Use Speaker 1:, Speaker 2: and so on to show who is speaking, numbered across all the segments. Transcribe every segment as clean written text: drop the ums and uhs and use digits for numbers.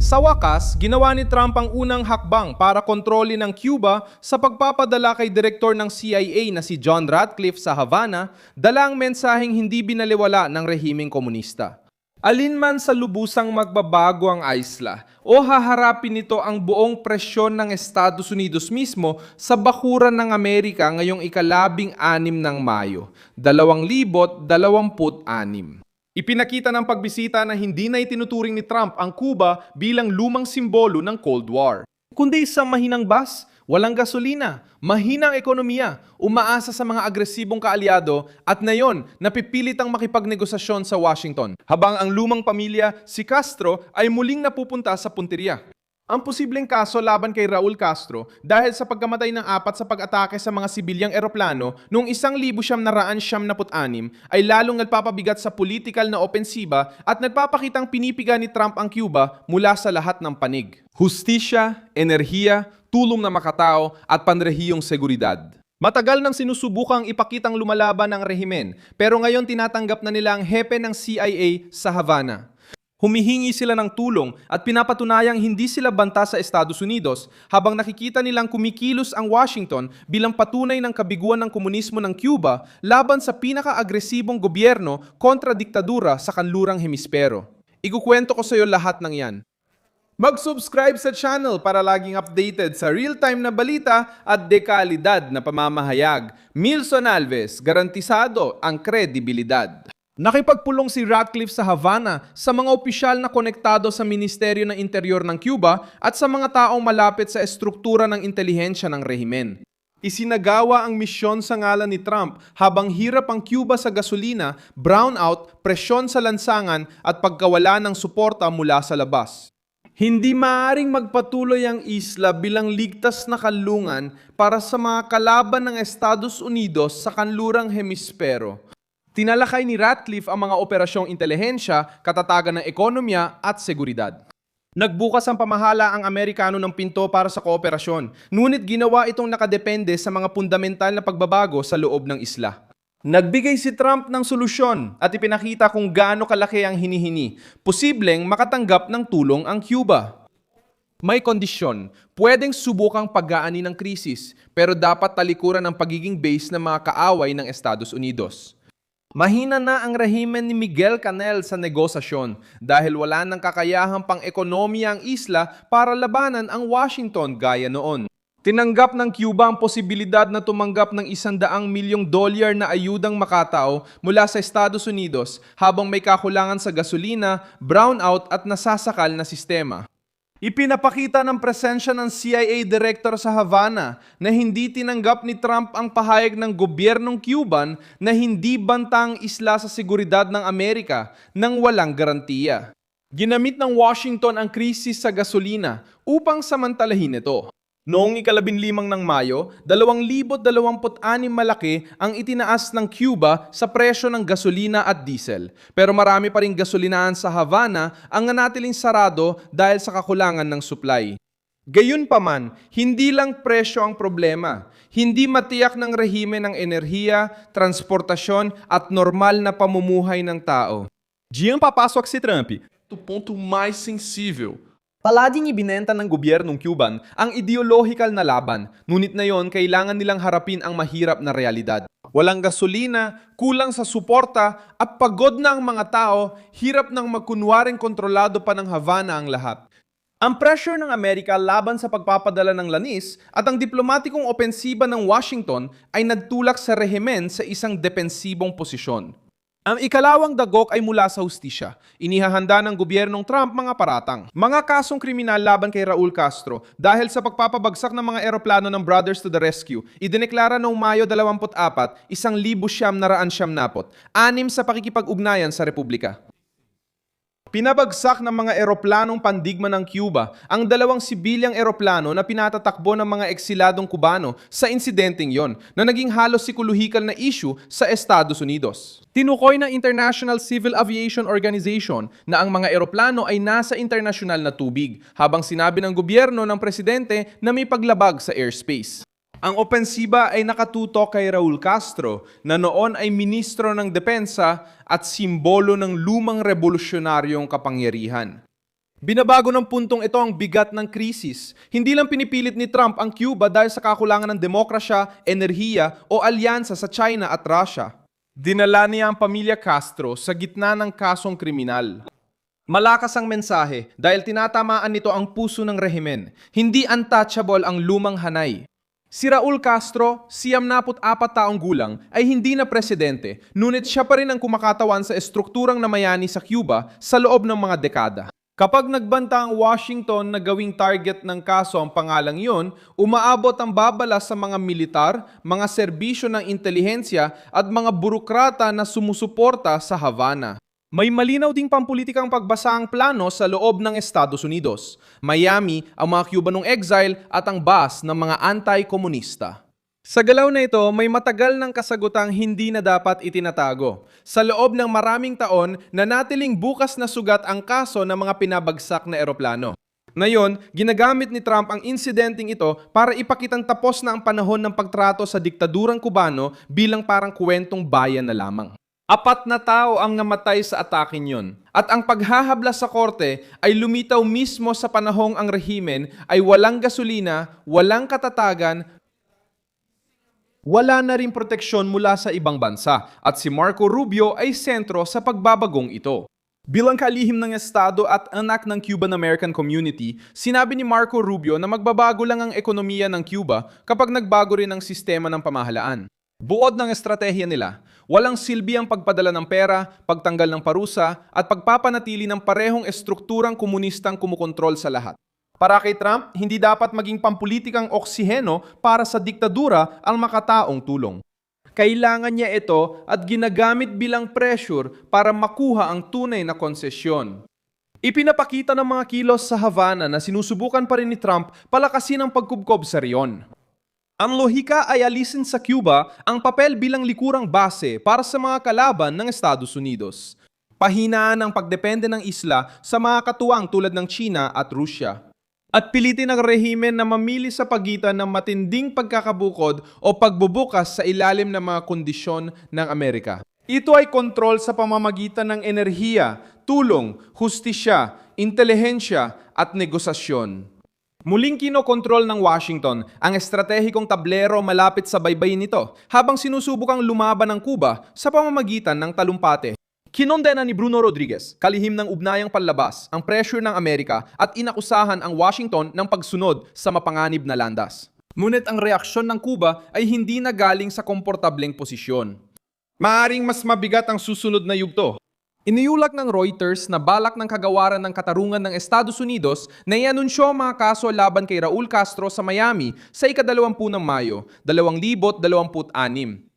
Speaker 1: Sa wakas, ginawa ni Trump ang unang hakbang para kontrolin ng Cuba sa pagpapadala kay direktor ng CIA na si John Ratcliffe sa Havana, dala ang mensaheng hindi binaliwala ng rehimeng komunista. Alinman sa lubusang magbabago ang isla o haharapin nito ang buong presyon ng Estados Unidos mismo sa bakuran ng Amerika ngayong ika-16 ng Mayo, 2026. Ipinakita ng pagbisita na hindi na itinuturing ni Trump ang Cuba bilang lumang simbolo ng Cold War, kundi isang mahinang bus, walang gasolina, mahinang ekonomiya, umaasa sa mga agresibong kaalyado at ngayon napipilitang makipagnegosasyon sa Washington, habang ang lumang pamilya, si Castro, ay muling napupunta sa punteriya. Ang posibleng kaso laban kay Raul Castro dahil sa pagkamatay ng 4 sa pag-atake sa mga sibilyang eroplano noong 1976 ay lalong nagpapabigat sa politikal na opensiba at nagpapakitang pinipiga ni Trump ang Cuba mula sa lahat ng panig. Hustisya, enerhiya, tulong na makatao at panrehiyong seguridad. Matagal nang sinusubukang ipakitang lumalaban ng rehimen pero ngayon tinatanggap na nila ang hepe ng CIA sa Havana. Humihingi sila ng tulong at pinapatunayang hindi sila banta sa Estados Unidos habang nakikita nilang kumikilos ang Washington bilang patunay ng kabiguan ng komunismo ng Cuba laban sa pinaka-agresibong gobyerno kontra diktadura sa kanlurang hemispero. Ikukwento ko sa iyo lahat ng yan. Mag-subscribe sa channel para laging updated sa real-time na balita at dekalidad na pamamahayag. Milson Alves, garantisado ang kredibilidad. Nakipagpulong si Ratcliffe sa Havana sa mga opisyal na konektado sa Ministeryo ng Interior ng Cuba at sa mga taong malapit sa estruktura ng intelihensya ng rehimen. Isinagawa ang misyon sa ngalan ni Trump habang hirap ang Cuba sa gasolina, brownout, presyon sa lansangan at pagkawala ng suporta mula sa labas. Hindi maaaring magpatuloy ang isla bilang ligtas na kanlungan para sa mga kalaban ng Estados Unidos sa kanlurang hemispero. Tinalakay ni Ratcliffe ang mga operasyong intelihensya, katatagan ng ekonomiya at seguridad. Nagbukas ang pamahala ang Amerikano ng pinto para sa kooperasyon, ngunit ginawa itong nakadepende sa mga fundamental na pagbabago sa loob ng isla. Nagbigay si Trump ng solusyon at ipinakita kung gaano kalaki ang hinihini. Posibleng makatanggap ng tulong ang Cuba. May kondisyon, pwedeng subukang pag-aani ng krisis, pero dapat talikuran ang pagiging base ng mga kaaway ng Estados Unidos. Mahina na ang rehimen ni Miguel Canel sa negosasyon dahil wala nang kakayahang pang-ekonomiya ang isla para labanan ang Washington gaya noon. Tinanggap ng Cuba ang posibilidad na tumanggap ng $100 milyong na ayudang makatao mula sa Estados Unidos habang may kakulangan sa gasolina, brownout at nasasakal na sistema. Ipinapakita ng presensya ng CIA Director sa Havana na hindi tinanggap ni Trump ang pahayag ng gobyernong Cuban na hindi bantang isla sa seguridad ng Amerika nang walang garantiya. Ginamit ng Washington ang krisis sa gasolina upang samantalahin ito. Noong ika-15 ng Mayo, 2026 malaki ang itinaas ng Cuba sa presyo ng gasolina at diesel. Pero marami pa ring gasolinahan sa Havana ang nanatiling sarado dahil sa kakulangan ng supply. Gayunpaman, hindi lang presyo ang problema. Hindi matiyak ng rehimen ng enerhiya, transportasyon at normal na pamumuhay ng tao. Diyan papasok si Trump, o ponto mais sensível. Palaging ibinenta ng gobyernong Cuban ang ideolohikal na laban, ngunit ngayon kailangan nilang harapin ang mahirap na realidad. Walang gasolina, kulang sa suporta at pagod na ang mga tao, hirap nang magkunwaring kontrolado pa ng Havana ang lahat. Ang pressure ng Amerika laban sa pagpapadala ng langis at ang diplomatikong opensiba ng Washington ay nagtulak sa rehimen sa isang depensibong posisyon. Ang ikalawang dagok ay mula sa hustisya. Inihahanda ng gobyernong Trump mga paratang. Mga kasong kriminal laban kay Raul Castro dahil sa pagpapabagsak ng mga eroplano ng Brothers to the Rescue. Idineklara noong Mayo 24, 1,970, 6 sa pakikipag-ugnayan sa Republika. Pinabagsak ng mga eroplanong pandigma ng Cuba ang 2 sibilyang eroplano na pinatatakbo ng mga eksiladong Kubano sa insidenteng yon na naging halos psikolohikal na issue sa Estados Unidos. Tinukoy ng International Civil Aviation Organization na ang mga eroplano ay nasa internasyonal na tubig habang sinabi ng gobyerno ng presidente na may paglabag sa airspace. Ang opensiba ay nakatutok kay Raul Castro na noon ay ministro ng depensa at simbolo ng lumang revolusyonaryong kapangyarihan. Binabago ng puntong ito ang bigat ng krisis. Hindi lang pinipilit ni Trump ang Cuba dahil sa kakulangan ng demokrasya, enerhiya o alyansa sa China at Russia. Dinala niya ang pamilya Castro sa gitna ng kasong kriminal. Malakas ang mensahe dahil tinatamaan nito ang puso ng rehimen. Hindi untouchable ang lumang hanay. Si Raul Castro, 74 taong gulang, ay hindi na presidente, ngunit siya pa rin ang kumakatawan sa estrukturang namayani sa Cuba sa loob ng mga dekada. Kapag nagbanta ang Washington na gawing target ng kaso ang pangalang iyon, umaabot ang babala sa mga militar, mga serbisyo ng intelihensya at mga burokrata na sumusuporta sa Havana. May malinaw ding pampulitikang pagbasa ang plano sa loob ng Estados Unidos. Miami, ang mga Cubanong exile at ang bas ng mga anti-komunista. Sa galaw na ito, may matagal ng kasagutang hindi na dapat itinatago. Sa loob ng maraming taon, nanatiling bukas na sugat ang kaso ng mga pinabagsak na eroplano. Ngayon, ginagamit ni Trump ang insidenteng ito para ipakitang tapos na ang panahon ng pagtrato sa diktadurang Kubano bilang parang kwentong bayan na lamang. 4 na tao ang namatay sa ataking yon. At ang paghahabla sa korte ay lumitaw mismo sa panahong ang rehimen ay walang gasolina, walang katatagan, wala na rin proteksyon mula sa ibang bansa at si Marco Rubio ay sentro sa pagbabagong ito. Bilang kalihim ng Estado at anak ng Cuban-American community, sinabi ni Marco Rubio na magbabago lang ang ekonomiya ng Cuba kapag nagbago rin ang sistema ng pamahalaan. Buod ng estratehiya nila, walang silbi ang pagpadala ng pera, pagtanggal ng parusa at pagpapanatili ng parehong estrukturang komunistang kumukontrol sa lahat. Para kay Trump, hindi dapat maging pampulitikang oksiheno para sa diktadura ang makataong tulong. Kailangan niya ito at ginagamit bilang pressure para makuha ang tunay na konsesyon. Ipinapakita ng mga kilos sa Havana na sinusubukan pa rin ni Trump palakasin ang pagkubkob sa riyon. Ang lohika ay alisin sa Cuba ang papel bilang likurang base para sa mga kalaban ng Estados Unidos. Pahinaan ang pagdepende ng isla sa mga katuwang tulad ng China at Rusya. At pilitin ang rehimen na mamili sa pagitan ng matinding pagkakabukod o pagbubukas sa ilalim ng mga kondisyon ng Amerika. Ito ay kontrol sa pamamagitan ng enerhiya, tulong, hustisya, intelihensya at negosasyon. Muling kinokontrol ng Washington ang estratehikong tablero malapit sa baybayin nito habang sinusubukang lumaban ng Cuba sa pamamagitan ng talumpate. Kinondena ni Bruno Rodriguez, kalihim ng ugnayang panlabas, ang pressure ng Amerika at inakusahan ang Washington ng pagsunod sa mapanganib na landas. Ngunit ang reaksyon ng Cuba ay hindi na galing sa komportableng posisyon. Maaring mas mabigat ang susunod na yugto. Iniulak ng Reuters na balak ng kagawaran ng katarungan ng Estados Unidos na ianunsyo ang mga kaso laban kay Raul Castro sa Miami sa ika-20 ng Mayo, 2026.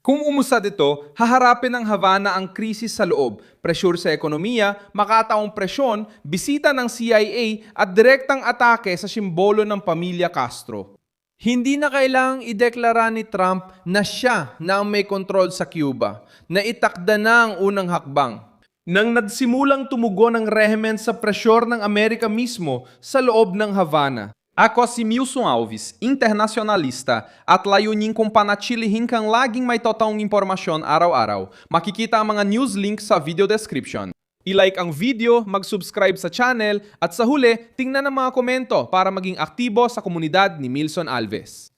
Speaker 1: Kung umusad ito, haharapin ng Havana ang krisis sa loob, presyur sa ekonomiya, makataong presyon, bisita ng CIA at direktang atake sa simbolo ng pamilya Castro. Hindi na kailangang ideklara ni Trump na siya na ang may kontrol sa Cuba, na itakda na ang unang hakbang. Nang nagsimulang tumugon ang rehimen sa presyor ng Amerika mismo sa loob ng Havana. Ako si Milson Alves, internacionalista at layunin kong panatilihin kang laging may totoong impormasyon araw-araw. Makikita ang mga news link sa video description. I-like ang video, mag-subscribe sa channel at sa huli, tingnan ang mga komento para maging aktibo sa komunidad ni Milson Alves.